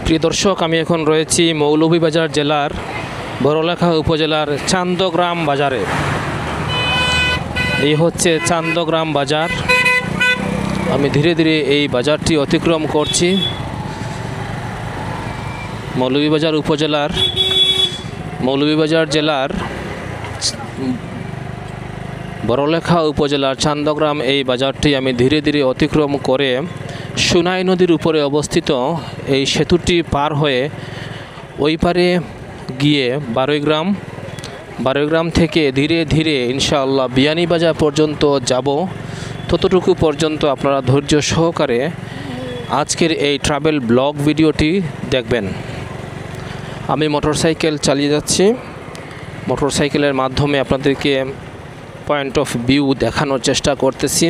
প্রিয় দর্শক, আমি এখন রয়েছি মৌলভীবাজার জেলার বড়লেখা উপজেলার চান্দগ্রাম বাজারে। এই হচ্ছে চান্দগ্রাম বাজার। আমি ধীরে ধীরে এই বাজারটি অতিক্রম করছি। মৌলভীবাজার জেলার বড়লেখা উপজেলার চান্দগ্রাম এই বাজারটি আমি ধীরে ধীরে অতিক্রম করে সুনাই নদীর উপরে অবস্থিত এই সেতুটি পার হয়ে ওই পারে গিয়ে বারোইগ্রাম থেকে ধীরে ধীরে ইনশাআল্লাহ বিয়ানীবাজার পর্যন্ত যাব। ততটুকু পর্যন্ত আপনারা ধৈর্য সহকারে আজকের এই ট্রাভেল ব্লগ ভিডিওটি দেখবেন। আমি মোটরসাইকেল চালিয়ে যাচ্ছি। মোটরসাইকেলের মাধ্যমে আপনাদেরকে পয়েন্ট অফ ভিউ দেখানোর চেষ্টা করতেছি।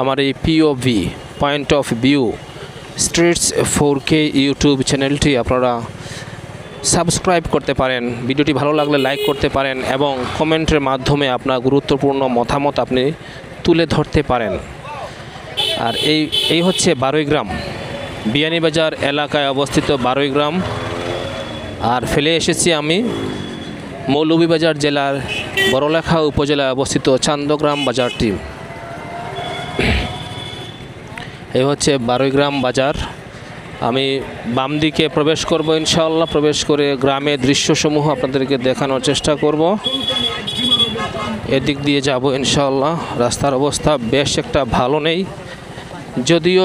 আমার এই POV point of view streets 4K YouTube চ্যানেলটি আপনারা সাবস্ক্রাইব করতে পারেন। ভিডিওটি ভালো লাগলে লাইক করতে পারেন এবং কমেন্টের মাধ্যমে আপনার গুরুত্বপূর্ণ মতামত আপনি তুলে ধরতে পারেন। আর এই হচ্ছে বারোইগ্রাম, বিয়ানীবাজার এলাকায় অবস্থিত বারোইগ্রাম। আর ফেলে এসেছি আমি মৌলভীবাজার জেলার বড়লেখা উপজেলায় অবস্থিত চান্দগ্রাম বাজারটি। এই হচ্ছে বারোইগ্রাম বাজার। আমি বাম দিকে প্রবেশ করব ইনশাআল্লাহ। প্রবেশ করে গ্রামের দৃশ্যসমূহ আপনাদেরকে দেখানোর চেষ্টা করব। এদিক দিয়ে যাব ইনশাআল্লাহ। রাস্তার অবস্থা বেশ একটা ভালো নেই, যদিও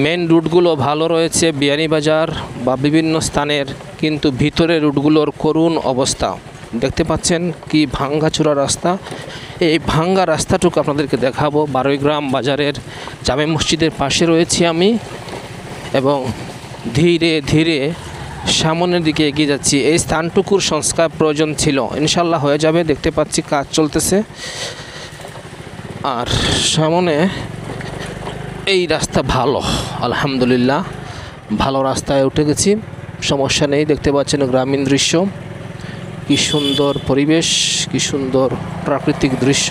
মেন রুটগুলো ভালো রয়েছে বিয়ানীবাজার বা বিভিন্ন স্থানের, কিন্তু ভিতরের রুটগুলোর করুণ অবস্থা। দেখতে পাচ্ছেন কি ভাঙ্গাচোরা রাস্তা। এই ভাঙ্গা রাস্তাটুকু আপনাদেরকে দেখাবো। বারোইগ্রাম বাজারের জামে মসজিদের পাশে রয়েছি আমি এবং ধীরে ধীরে সামনের দিকে এগিয়ে যাচ্ছি। এই স্থানটুকুর সংস্কার প্রয়োজন ছিল, ইনশাল্লাহ হয়ে যাবে। দেখতে পাচ্ছি কাজ চলতেছে। আর সামনে এই রাস্তা ভালো, আলহামদুলিল্লাহ ভালো রাস্তায় উঠে গেছি, সমস্যা নেই। দেখতে পাচ্ছেন গ্রামীণ দৃশ্য, কি সুন্দর পরিবেশ, কি সুন্দর প্রাকৃতিক দৃশ্য,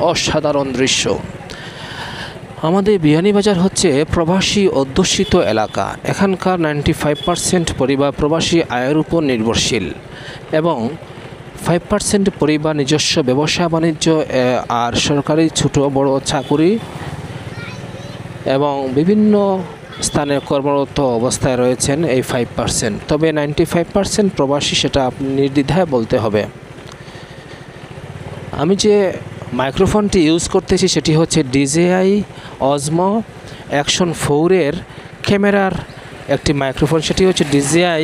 অসাধারণ দৃশ্য। আমাদের বিয়ানীবাজার হচ্ছে প্রবাসী অধ্যুষিত এলাকা। এখানকার 95% পরিবার প্রবাসী আয়ের উপর নির্ভরশীল এবং 5% পরিবার নিজস্ব ব্যবসা বাণিজ্য আর সরকারি ছোট বড় চাকুরি এবং বিভিন্ন স্থানে কর্মরত অবস্থায় রয়েছেন এই 5%। তবে 95% প্রবাসী, সেটা আপনি নির্দ্বিধায় বলতে হবে। আমি যে মাইক্রোফোনটি ইউজ করতেছি সেটি হচ্ছে DJI Osmo Action 4-এর ক্যামেরার একটি মাইক্রোফোন। সেটি হচ্ছে DJI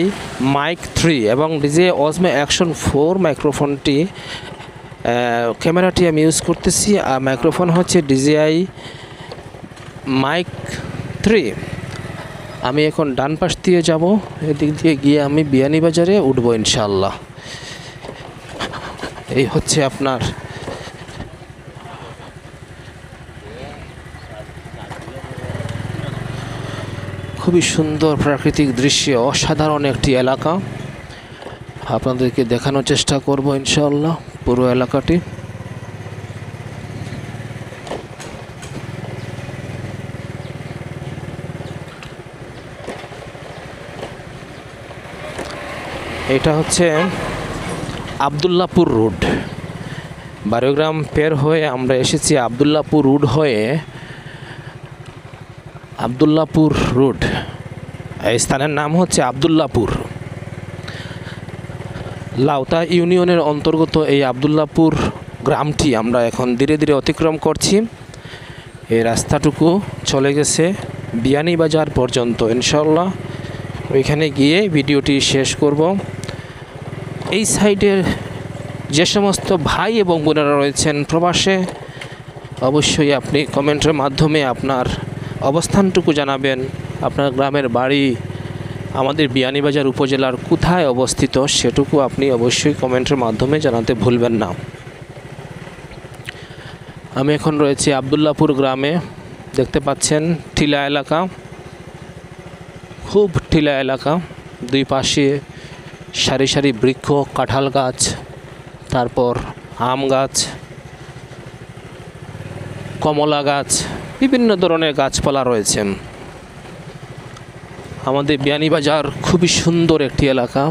Mic 3 এবং DJI Osmo Action 4 মাইক্রোফোনটি ক্যামেরাটি আমি ইউজ করতেছি। আর মাইক্রোফোন হচ্ছে DJI Mic 3। আমি এখন ডান পাশ দিয়ে যাব, এদিক দিয়ে গিয়ে আমি বিয়ানীবাজারে উঠবো ইনশাআল্লাহ। এই হচ্ছে আপনার খুবই সুন্দর প্রাকৃতিক দৃশ্য, অসাধারণ একটি এলাকা। আপনাদেরকে দেখানোর চেষ্টা করব ইনশাআল্লাহ পুরো এলাকাটি। এটা হচ্ছে আবদুল্লাপুর রোড। বারোইগ্রাম পের হয়ে আমরা এসেছি আবদুল্লাপুর রোড হয়ে। আবদুল্লাপুর রোড, এই স্থানের নাম হচ্ছে আবদুল্লাপুর। লাউতা ইউনিয়নের অন্তর্গত এই আবদুল্লাপুর গ্রামটি আমরা এখন ধীরে ধীরে অতিক্রম করছি। এই রাস্তাটুকু চলে গেছে বিয়ানীবাজার পর্যন্ত। ইনশাআল্লাহ ওইখানে গিয়ে ভিডিওটি শেষ করব। এই সাইডের যে সমস্ত ভাই এবং বোনেরা রয়েছেন প্রবাসে, অবশ্যই আপনি কমেন্টের মাধ্যমে আপনার অবস্থানটুকু জানাবেন। আপনার গ্রামের বাড়ি আমাদের বিয়ানীবাজার উপজেলার কোথায় অবস্থিত সেটুকু আপনি অবশ্যই কমেন্টের মাধ্যমে জানাতে ভুলবেন না। আমি এখন রয়েছি আবদুল্লাপুর গ্রামে। দেখতে পাচ্ছেন টিলা এলাকা, খুব টিলা এলাকা। দুই পাশে সারি সারি বৃক্ষ, কাঁঠাল গাছ, তারপর আম গাছ, কমলা গাছ, বিভিন্ন ধরনের গাছপালা রয়েছে। আমাদের বিয়ানীবাজার খুবই সুন্দর একটি এলাকা,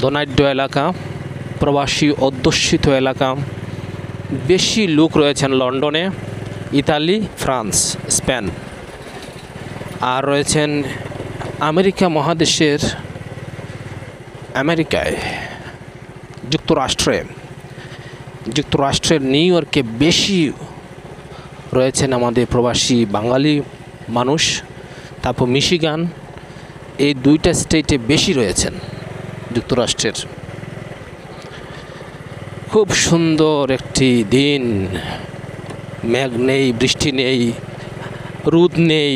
ধনাঢ্য এলাকা, প্রবাসী অধ্যুষিত এলাকা। বেশি লোক রয়েছেন লন্ডনে, ইতালি, ফ্রান্স, স্পেন, আর রয়েছেন আমেরিকা মহাদেশের আমেরিকায়, যুক্তরাষ্ট্রের নিউ ইয়র্কে বেশি রয়েছেন আমাদের প্রবাসী বাঙালি মানুষ। তারপর মিশিগান, এই দুইটা স্টেটে বেশি রয়েছেন যুক্তরাষ্ট্রের। খুব সুন্দর একটি দিন, মেঘ নেই, বৃষ্টি নেই, রোদ নেই,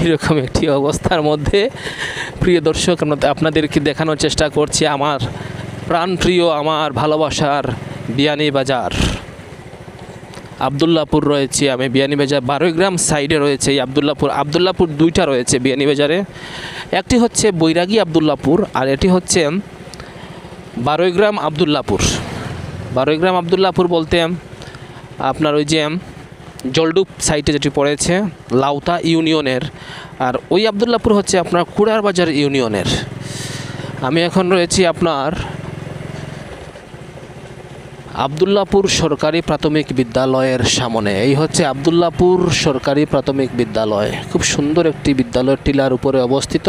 এরকম একটি অবস্থার মধ্যে প্রিয় দর্শক আপনাদেরকে দেখানোর চেষ্টা করছি আমার প্রাণপ্রিয়, আমার ভালোবাসার বিয়ানীবাজার। আবদুল্লাপুর রয়েছে, আমি বিয়ানীবাজার 12 গ্রাম সাইডে রয়েছে এই আবদুল্লাপুর দুইটা রয়েছে বিয়ানীবাজারে। একটি হচ্ছে বৈরাগী আবদুল্লাপুর, আর এটি হচ্ছে 12 গ্রাম আবদুল্লাপুর। 12 গ্রাম আবদুল্লাপুর বলতে আপনার ওই যে জলডুপ সাইটে যেটি পড়েছে লাউতা ইউনিয়নের, আর ওই আবদুল্লাপুর হচ্ছে আপনার কুড়ারবাজার ইউনিয়নের। আমি এখন রয়েছি আপনার আবদুল্লাপুর সরকারি প্রাথমিক বিদ্যালয়ের সামনে। এই হচ্ছে আবদুল্লাপুর সরকারি প্রাথমিক বিদ্যালয়, খুব সুন্দর একটি বিদ্যালয়, টিলার উপরে অবস্থিত।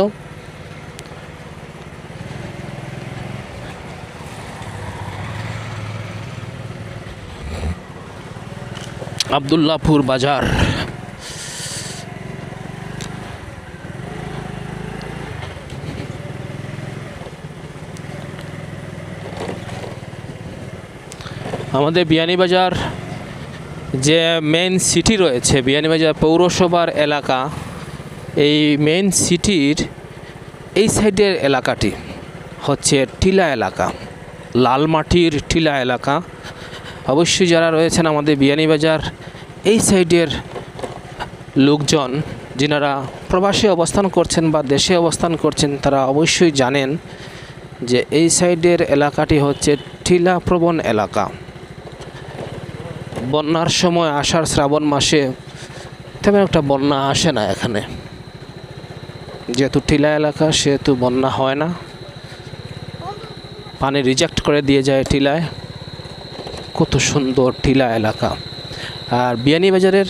আবদুল্লাপুর বাজার। আমাদের বিয়ানীবাজার যে মেইন সিটি রয়েছে, বিয়ানীবাজার পৌরসভার এলাকা, এই মেইন সিটির এই সাইডের এলাকাটি হচ্ছে টিলা এলাকা, লাল মাটির টিলা এলাকা। অবশ্যই যারা রয়েছেন আমাদের বিয়ানীবাজার এই সাইডের লোকজন, যিনারা প্রবাসী অবস্থান করছেন বা দেশে অবস্থান করছেন, তারা অবশ্যই জানেন যে এই সাইডের এলাকাটি হচ্ছে টিলাপ্রবণ এলাকা। বন্যার সময় আষাঢ় শ্রাবণ মাসে তেমন একটা বন্যা আসে না এখানে, যেহেতু টিলা এলাকা সেহেতু বন্যা হয় না, পানি রিজেক্ট করে দিয়ে যায় টিলায়। কত সুন্দর টিলা এলাকা। আর বিয়ানীবাজারের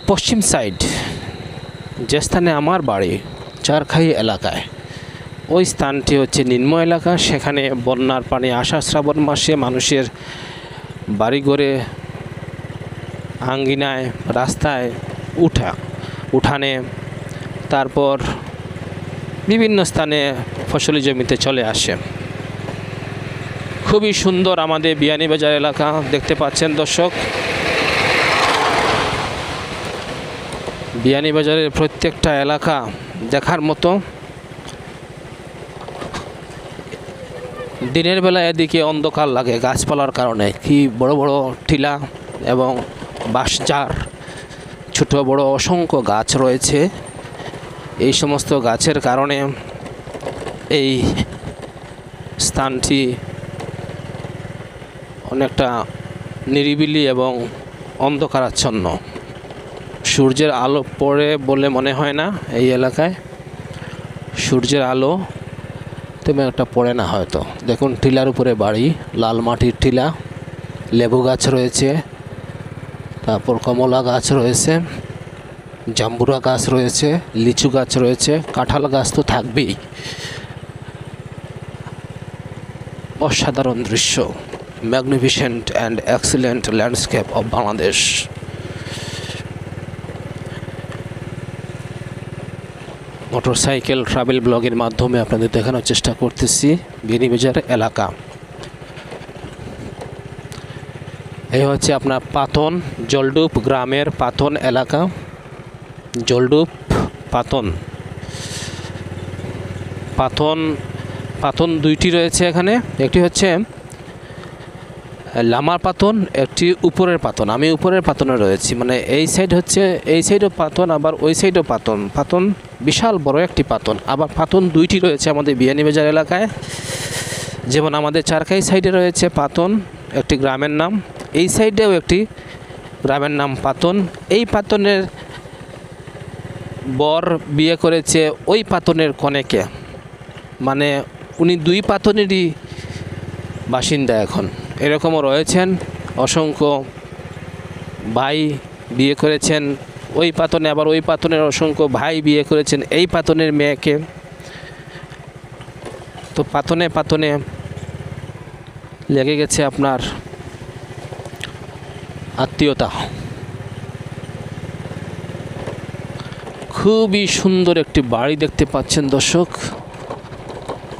পশ্চিম সাইড, যে স্থানে আমার বাড়ি চারখাই এলাকায়, ওই স্থানটি হচ্ছে নিম্ন এলাকা। সেখানে বন্যার পানি আষাঢ় শ্রাবণ মাসে মানুষের বাড়িঘরে, আঙ্গিনায়, রাস্তায়, উঠানে, তারপর বিভিন্ন স্থানে ফসলি জমিতে চলে আসে। খুবই সুন্দর আমাদের বিয়ানীবাজার এলাকা, দেখতে পাচ্ছেন দর্শক। বিয়ানীবাজারের প্রত্যেকটা এলাকা দেখার মতো। দিনের বেলা এদিকে অন্ধকার লাগে গাছপালার কারণে, কি বড় বড় টিলা এবং বাঁশঝাড়, ছোট বড় অসংখ্য গাছ রয়েছে। এই সমস্ত গাছের কারণে এই স্থানটি অনেকটা নিরিবিলি এবং অন্ধকারাচ্ছন্ন। সূর্যের আলো পড়ে বলে মনে হয় না এই এলাকায়, সূর্যের আলো তেমন একটা পড়ে না হয়তো। দেখুন টিলার উপরে বাড়ি, লাল মাটির টিলা, লেবু গাছ রয়েছে, তারপর কমলা গাছ রয়েছে, জাম্বুরা গাছ রয়েছে, লিচু গাছ রয়েছে, কাঁঠাল গাছ তো থাকবেই। অসাধারণ দৃশ্য, magnificent and excellent landscape of Bangladesh. Motorcycle travel ব্লগের মাধ্যমে আপনাদের দেখানোর চেষ্টা করতেছি বিয়ানীবাজার এলাকা। এই হচ্ছে আপনার পাতন, জলডুপ গ্রামের পাতন এলাকা, জলডুপ পাতন। পাতন দুইটি রয়েছে এখানে, একটি হচ্ছে লামার পাতন, একটি উপরের পাতন। আমি উপরের পাতনে রয়েছি, মানে এই সাইড হচ্ছে, এই সাইডও পাতন, আবার ওই সাইডও পাতন। পাতন বিশাল বড় একটি পাতন। আবার পাতন দুইটি রয়েছে আমাদের বিয়ানীবাজার এলাকায়, যেমন আমাদের চারখাই সাইডে রয়েছে পাতন, একটি গ্রামের নাম, এই সাইডেও একটি গ্রামের নাম পাতন। এই পাতনের বর বিয়ে করেছে ওই পাতনের কনেকে, মানে উনি দুই পাতনেরই বাসিন্দা এখন। এরকমও রয়েছেন অসংখ্য ভাই বিয়ে করেছেন ওই পাতনে, আবার ওই পাতনের অসংখ্য ভাই বিয়ে করেছেন এই পাতনের মেয়েকে। তো পাতনে পাতনে লেগে গেছে আপনার আত্মীয়তা। খুবই সুন্দর একটি বাড়ি দেখতে পাচ্ছেন দর্শক,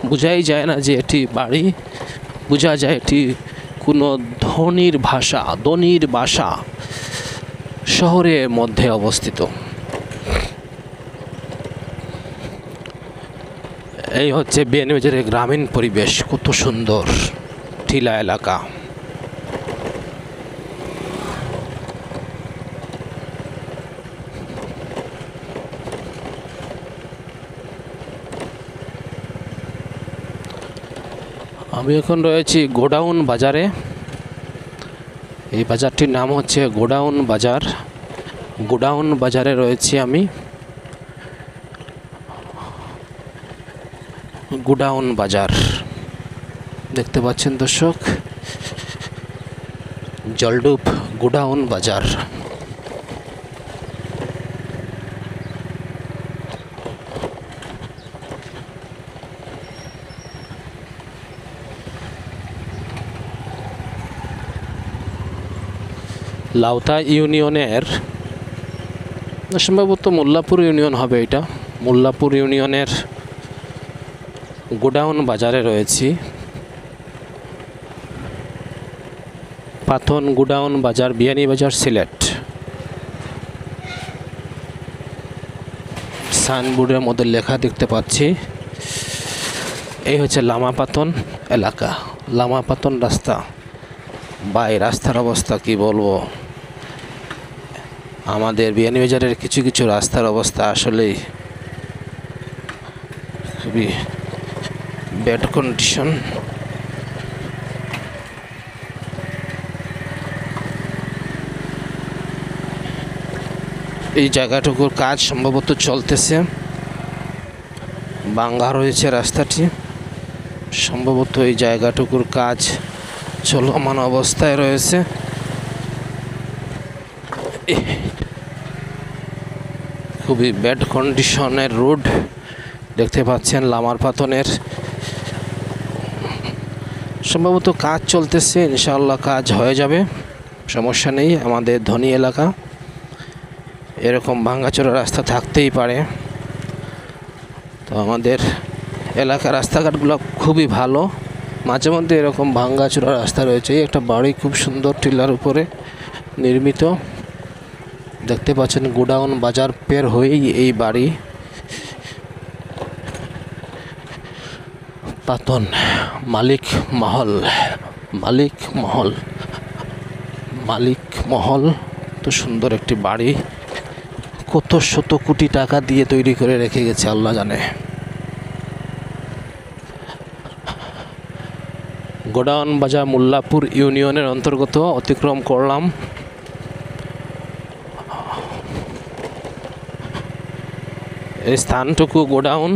বোঝাই যায় না যে এটি বাড়ি, বোঝা যায় এটি কোনো ধনির বাসা শহরের মধ্যে অবস্থিত। এই হচ্ছে বিয়ানীবাজারের গ্রামীণ পরিবেশ, কত সুন্দর টিলা এলাকা। আমি এখন রয়েছি গোডাউন বাজারে। এই বাজারটির নাম হচ্ছে গোডাউন বাজার। গোডাউন বাজারে রয়েছি আমি। গোডাউন বাজার দেখতে পাচ্ছেন দর্শক, জলডুপ গোডাউন বাজার। লাউতা ইউনিয়নের, সম্ভবত মোল্লাপুর ইউনিয়ন হবে এটা, মোল্লাপুর ইউনিয়নের গোডাউন বাজারে রয়েছি। পাথন গোডাউন বাজার, বিয়ানীবাজার, সিলেট। সাইনবোর্ডের মধ্যে লেখা দেখতে পাচ্ছি। এই হচ্ছে লামাপাতন এলাকা, লামাপাতন রাস্তা। বা এই রাস্তার অবস্থা কি বলবো, আমাদের বিয়ানীবাজারের কিছু কিছু রাস্তার অবস্থা আসলেই খুবই ব্যাড কন্ডিশন। এই জায়গাটুকুর কাজ সম্ভবত চলতেছে, ভাঙা রয়েছে রাস্তাটি, সম্ভবত এই জায়গাটুকুর কাজ চলমান অবস্থায় রয়েছে। খুবই ব্যাড কন্ডিশনের রোড দেখতে পাচ্ছেন লামার পাতনের। সম্ভবত কাজ চলতেছে, ইনশাআল্লাহ কাজ হয়ে যাবে, সমস্যা নেই। আমাদের ধনী এলাকা, এরকম ভাঙাচোরা রাস্তা থাকতেই পারে। তো আমাদের এলাকার রাস্তাঘাটগুলো খুবই ভালো, মাঝে মধ্যে এরকম ভাঙাচোরা রাস্তা রয়েছে। একটা বাড়ি খুব সুন্দর টিলার উপরে নির্মিত দেখতে পাচ্ছেন। গোডাউন বাজার পের হয়েই এই বাড়ি। পাতন মালিক মহল, মালিক মহল, মালিক মহল। তো সুন্দর একটি বাড়ি, কত শত কোটি টাকা দিয়ে তৈরি করে রেখে গেছে আল্লাহ জানে। গোডাউন বাজার মোল্লাপুর ইউনিয়নের অন্তর্গত অতিক্রম করলাম। এই স্থানটুকু গোডাউন,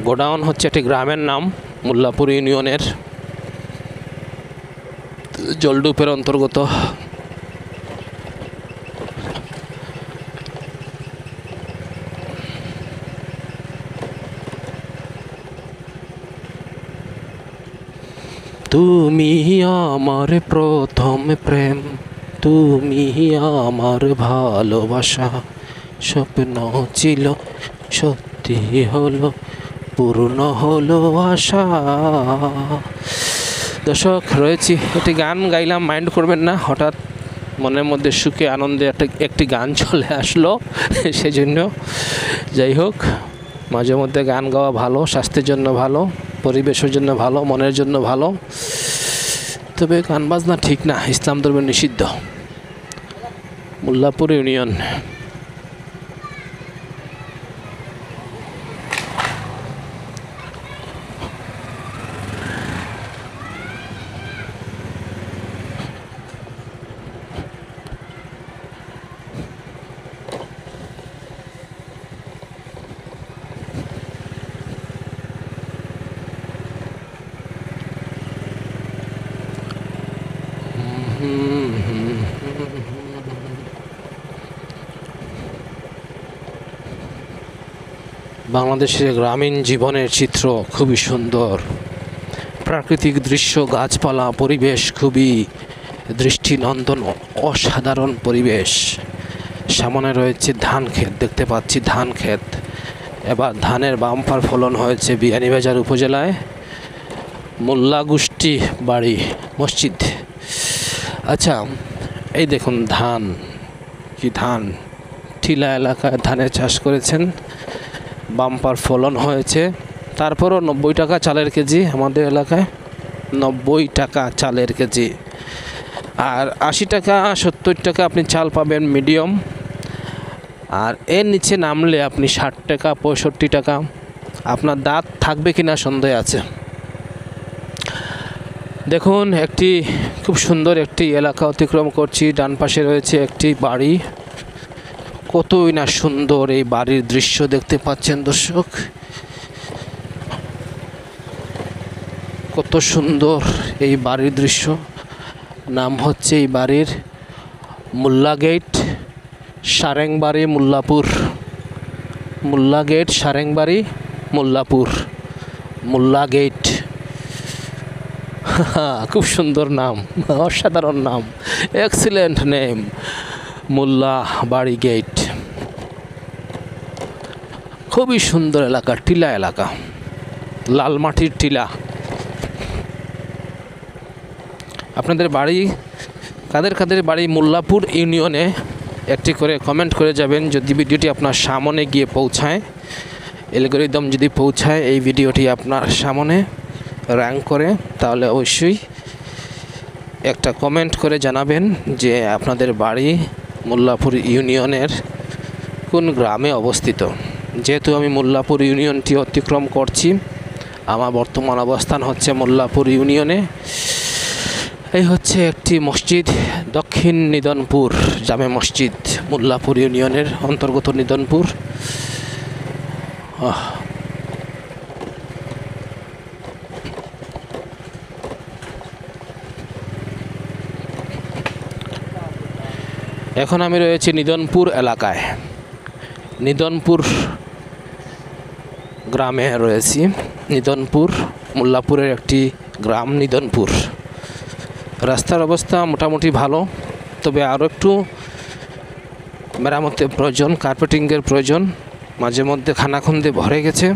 গোডাউন হচ্ছে একটি গ্রামের নাম, মোল্লাপুর ইউনিয়নের জলডুপের অন্তর্গত। তুমি আমার প্রথম প্রেম, তুমি আমার ভালোবাসা, স্বপ্ন ছিল সত্যি হলো, পূর্ণ হলো আশা। দর্শক রয়েছি, একটি গান গাইলাম, মাইন্ড করবেন না, হঠাৎ মনের মধ্যে সুখে আনন্দে একটি গান চলে আসলো, সেজন্য। যাই হোক, মাঝে মধ্যে গান গাওয়া ভালো, স্বাস্থ্যের জন্য ভালো, পরিবেশের জন্য ভালো, মনের জন্য ভালো। তবে গান বাজনা ঠিক না, ইসলাম ধর্মে নিষিদ্ধ। মোল্লাপুর ইউনিয়ন। বাংলাদেশের গ্রামীণ জীবনের চিত্র খুবই সুন্দর, প্রাকৃতিক দৃশ্য, গাছপালা, পরিবেশ খুবই দৃষ্টিনন্দন, অসাধারণ পরিবেশ। সামনে রয়েছে ধান ক্ষেত, দেখতে পাচ্ছি ধান ক্ষেত। এবার ধানের বাম্পার ফলন হয়েছে বিয়ানীবাজার উপজেলায় মোল্লা গোষ্ঠী বাড়ি মসজিদ। আচ্ছা, এই দেখুন ধান, কি ধান, টিলা এলাকায় ধানের চাষ করেছেন, বাম্পার ফলন হয়েছে। তারপরও 90 টাকা চালের কেজি আমাদের এলাকায়, 90 টাকা চালের কেজি। আর 80 টাকা 70 টাকা আপনি চাল পাবেন মিডিয়াম। আর এর নিচে নামলে আপনি 60 টাকা 65 টাকা। আপনার দাঁত থাকবে কিনা সন্দেহ আছে। দেখুন একটি খুব সুন্দর একটি এলাকা অতিক্রম করছি, ডান পাশে রয়েছে একটি বাড়ি। কতই না সুন্দর এই বাড়ির দৃশ্য দেখতে পাচ্ছেন দর্শক, কত সুন্দর এই বাড়ির দৃশ্য। নাম হচ্ছে এই বাড়ির মোল্লা গেট, সারেংবাড়ি, মোল্লাপুর। মোল্লা গেট, সারেংবাড়ি, মোল্লাপুর, মোল্লা গেট। খুব সুন্দর নাম, অসাধারণ নাম, এক্সিলেন্ট নেম, মোল্লা বাড়ি গেট। খুবই সুন্দর এলাকা, টিলা এলাকা, লাল মাটির টিলা। আপনাদের বাড়ি, কাদের কাদের বাড়ি মোল্লাপুর ইউনিয়নে একটি করে কমেন্ট করে যাবেন। যদি ভিডিওটি আপনার সামনে গিয়ে পৌঁছায়, অ্যালগরিদম যদি পৌঁছায় এই ভিডিওটি আপনার সামনে র্যাঙ্ক করে, তাহলে অবশ্যই একটা কমেন্ট করে জানাবেন যে আপনাদের বাড়ি মোল্লাপুর ইউনিয়নের কোন গ্রামে অবস্থিত। যেহেতু আমি মোল্লাপুর ইউনিয়নটি অতিক্রম করছি, আমার বর্তমান অবস্থান হচ্ছে মোল্লাপুর ইউনিয়নে। এই হচ্ছে একটি মসজিদ, দক্ষিণ নিদনপুর জামে মসজিদ, মোল্লাপুর ইউনিয়নের অন্তর্গত নিদনপুর। এখন আমি রয়েছি নিদনপুর এলাকায়, নিদনপুর গ্রামে রয়েছি। নিদনপুর মোল্লাপুরের একটি গ্রাম নিদনপুর। রাস্তার অবস্থা মোটামুটি ভালো, তবে আরও একটু মেরামতের প্রয়োজন, কার্পেটিংয়ের প্রয়োজন। মাঝে মধ্যে খানাখন্দে ভরে গেছে,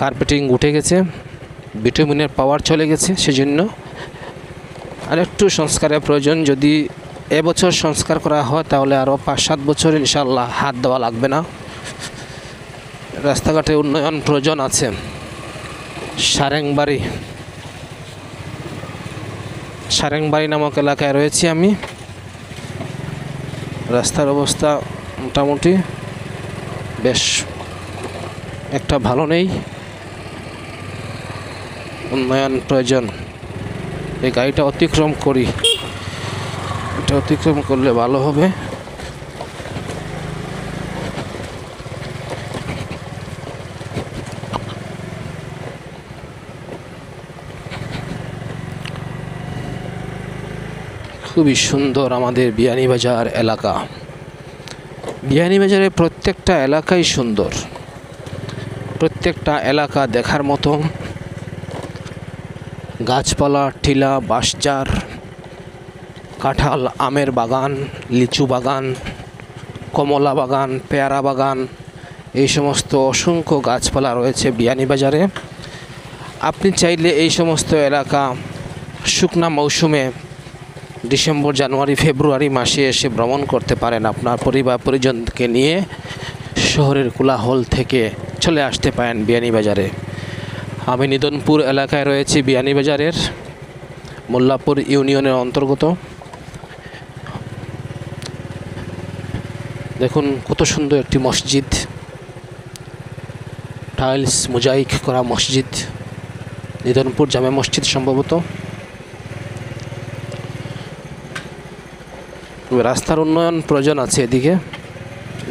কার্পেটিং উঠে গেছে, ভিটামিনের পাওয়ার চলে গেছে, সেজন্য আর একটু সংস্কারের প্রয়োজন। যদি এবছর সংস্কার করা হয় তাহলে আরও 5-7 বছর ইনশাল্লাহ হাত দেওয়া লাগবে না। রাস্তাঘাটে উন্নয়ন প্রয়োজন আছে। সারেংবাড়ি, সারেংবাড়ি নামক এলাকায় রয়েছি আমি। রাস্তার অবস্থা মোটামুটি বেশ একটা ভালো নেই, উন্নয়ন প্রয়োজন। এই গাড়িটা অতিক্রম করি, এটা অতিক্রম করলে ভালো হবে। খুবই সুন্দর আমাদের বিয়ানীবাজার এলাকা। বিয়ানীবাজারের প্রত্যেকটা এলাকাই সুন্দর, প্রত্যেকটা এলাকা দেখার মতো। গাছপালা, টিলা, বাঁশঝাড়, কাঁঠাল, আমের বাগান, লিচু বাগান, কমলা বাগান, পেয়ারা বাগান, এই সমস্ত অসংখ্য গাছপালা রয়েছে বিয়ানীবাজারে। আপনি চাইলে এই সমস্ত এলাকা শুকনা মৌসুমে ডিসেম্বর, জানুয়ারি, ফেব্রুয়ারি মাসে এসে ভ্রমণ করতে পারেন। আপনার পরিবার পরিজনকে নিয়ে শহরের কোলাহল থেকে চলে আসতে পারেন বিয়ানীবাজারে। আমি নিদনপুর এলাকায় রয়েছি, বিয়ানীবাজারের মোল্লাপুর ইউনিয়নের অন্তর্গত। দেখুন কত সুন্দর একটি মসজিদ, টাইলস মোজাইক করা মসজিদ, নিদনপুর জামে মসজিদ সম্ভবত। রাস্তার উন্নয়ন প্রয়োজন আছে এদিকে,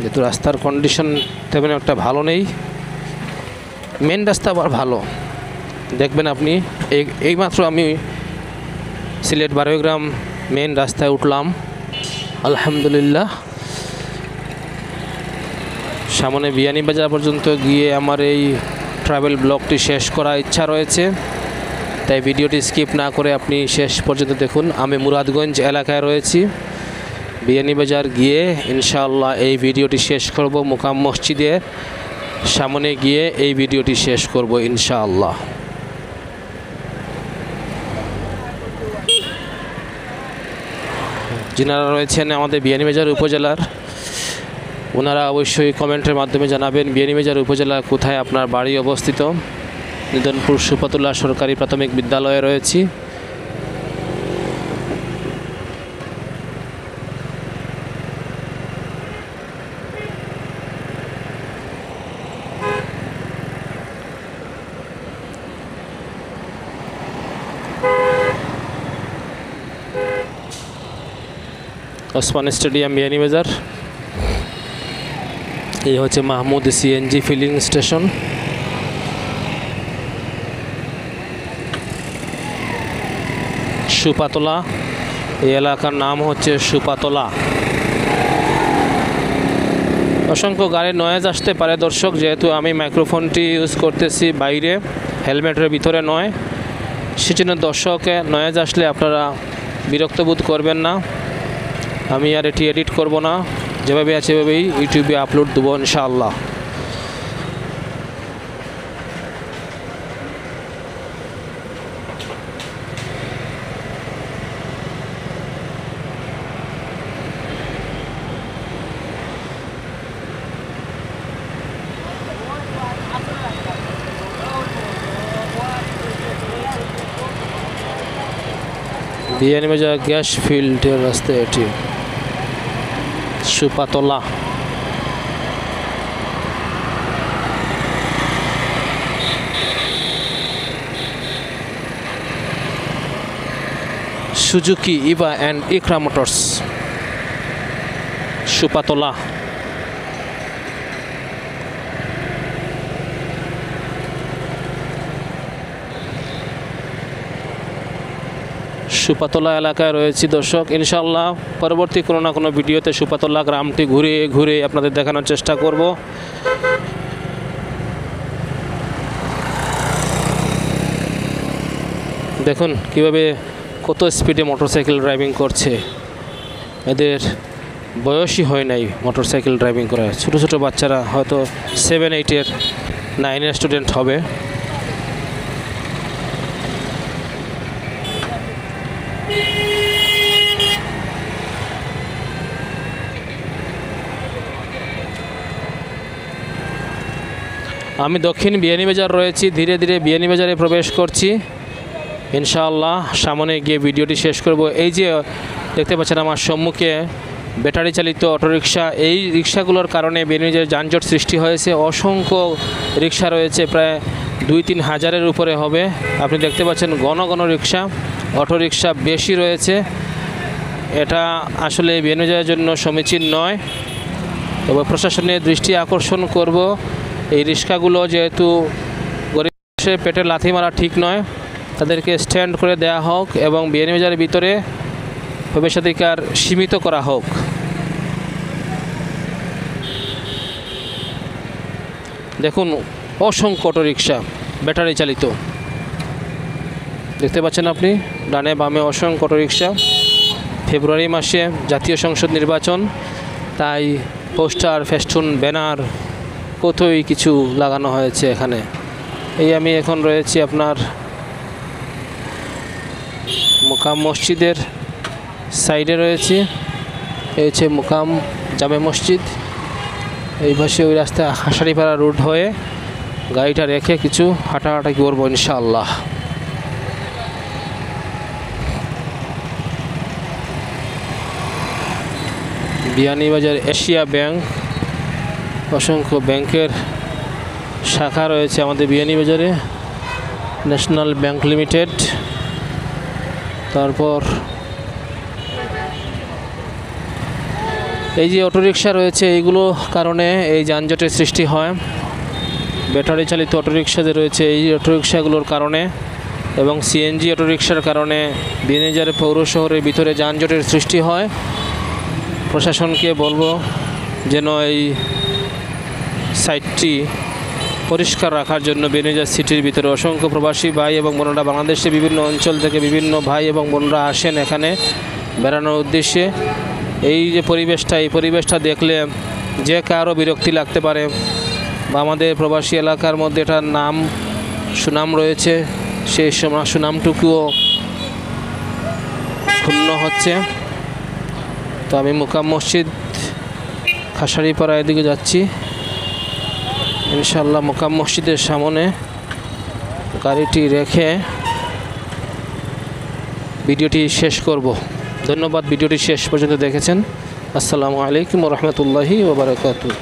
যেহেতু রাস্তার কন্ডিশন তেমন একটা ভালো নেই। মেন রাস্তা আবার ভালো, দেখবেন আপনি। এইমাত্র আমি সিলেট 12 গ্রাম মেন রাস্তায় উঠলাম, আলহামদুলিল্লাহ সামনে বিয়ানীবাজার পর্যন্ত গিয়ে আমার এই ট্রাভেল ব্লগটি শেষ করার ইচ্ছা রয়েছে, তাই ভিডিওটি স্কিপ না করে আপনি শেষ পর্যন্ত দেখুন। আমি মুরাদগঞ্জ এলাকায় রয়েছি, বিয়ানীবাজার গিয়ে ইনশাআল্লাহ এই ভিডিওটি শেষ করব। মুকাম মসজিদের সামনে গিয়ে এই ভিডিওটি শেষ করব ইনশাআল্লাহ। যিনারা রয়েছেন আমাদের বিয়ানীবাজার উপজেলার, ওনারা অবশ্যই কমেন্টের মাধ্যমে জানাবেন বিয়ানীবাজার উপজেলার কোথায় আপনার বাড়ি অবস্থিত। নিদনপুর সুপাতুল্লাহ সরকারি প্রাথমিক বিদ্যালয়ে রয়েছি। ওসমান স্টেডিয়াম বিয়ানীবাজার। এই হচ্ছে মাহমুদ সিএনজি ফিলিং স্টেশন। সুপাতলা, এই এলাকার নাম হচ্ছে সুপাতলা। অসংখ্য গাড়ির নয়েজ আসতে পারে দর্শক, যেহেতু আমি মাইক্রোফোনটি ইউজ করতেছি বাইরে, হেলমেটের ভিতরে নয়, সেজন্য দর্শকে নয়েজ আসলে আপনারা বিরক্ত বোধ করবেন না। আমি আর এটি এডিট করব না, যেভাবে আছে এভাবেই ইউটিউবে আপলোড দেবো ইনশাআল্লাহ। বিয়ানীবাজার গ্যাস ফিল্ডের রাস্তা এটি, Supatala. Suzuki Eva and Iqra motors, Supatala. Supatala এলাকায় রয়েছি দর্শক। ইনশাআল্লাহ পরবর্তী কোনো না কোনো ভিডিওতে সুপাতলা গ্রামটি ঘুরে ঘুরে আপনাদের দেখানোর চেষ্টা করব। দেখুন কিভাবে কত স্পিডে মোটরসাইকেল ড্রাইভিং করছে, এদের বয়সই হয় নাই মোটরসাইকেল ড্রাইভিং করার। ছোটো ছোটো বাচ্চারা হয়তো 7, 8, 9 স্টুডেন্ট হবে। আমি দক্ষিণ বিয়ানীবাজার রয়েছি, ধীরে ধীরে বিয়ানীবাজারে প্রবেশ করছি ইনশাআল্লাহ। সামনে গিয়ে ভিডিওটি শেষ করব। এই যে দেখতে পাচ্ছেন আমার সম্মুখে ব্যাটারি চালিত অটোরিকশা, এই রিক্সাগুলোর কারণে বিয়ানীবাজারে যানজট সৃষ্টি হয়েছে। অসংখ্য রিক্সা রয়েছে, প্রায় 2-3 হাজারের উপরে হবে। আপনি দেখতে পাচ্ছেন ঘন ঘন রিক্সা, অটোরিকশা বেশি রয়েছে। এটা আসলে বিয়ানীবাজারের জন্য সমীচীন নয়। তবে প্রশাসনের দৃষ্টি আকর্ষণ করব, এই রিক্সাগুলো যেহেতু গরিব পেটে লাথি মারা ঠিক নয়, তাদেরকে স্ট্যান্ড করে দেয়া হোক এবং বিয়ানীবাজারের ভিতরে প্রবেশাধিকার সীমিত করা হোক। দেখুন অসংখ্য অটোরিকশা ব্যাটারি চালিত, দেখতে পাচ্ছেন আপনি ডানে বামে অসংখ্য অটোরিকশা। ফেব্রুয়ারি মাসে জাতীয় সংসদ নির্বাচন, তাই পোস্টার, ফেস্টুন, ব্যানার কতই কিছু লাগানো হয়েছে এখানে। এই আমি এখন রয়েছি আপনার মুকাম মসজিদের সাইডে রয়েছি। এই হচ্ছে মুকাম জামে মসজিদ। এই পাশে ওই রাস্তা হাসারিপাড়া রোড হয়ে গাড়িটা রেখে কিছু হাঁটাহাঁটি করবো ইনশাআল্লাহ। বিয়ানীবাজার এশিয়া ব্যাংক, অসংখ্য ব্যাংকের শাখা রয়েছে আমাদের বিয়ানীবাজারে। ন্যাশনাল ব্যাংক লিমিটেড, তারপর এই যে অটোরিকশা রয়েছে, এইগুলো কারণে এই যানজটের সৃষ্টি হয়। ব্যাটারি চালিত অটোরিকশা যে রয়েছে, এই অটোরিকশাগুলোর কারণে এবং সিএনজি অটোরিকশার কারণে বিয়ানীবাজার পৌর শহরের ভিতরে যানজটের সৃষ্টি হয়। প্রশাসনকে বলবো যেন এই সাইটটি পরিষ্কার রাখার জন্য বেনিজার সিটির ভিতরে অসংখ্য প্রবাসী ভাই এবং বোনরা, বাংলাদেশে বিভিন্ন অঞ্চল থেকে বিভিন্ন ভাই এবং বোনরা আসেন এখানে বেড়ানোর উদ্দেশ্যে। এই যে পরিবেশটা, এই পরিবেশটা দেখলে যে কারো বিরক্তি লাগতে পারে, বা আমাদের প্রবাসী এলাকার মধ্যে এটার নাম সুনাম রয়েছে, সেই সুনামটুকুও ক্ষুণ্ণ হচ্ছে। তো আমি মুকাম মসজিদ খাসারিপাড়া এদিকে যাচ্ছি। ইনশাআল্লাহ মুকাম মসজিদের সামনে গাড়িটি রেখে ভিডিওটি শেষ করব। ধন্যবাদ ভিডিওটি শেষ পর্যন্ত দেখেছেন। আসসালামু আলাইকুম ওয়া রাহমাতুল্লাহি ওয়া বারাকাতুহু।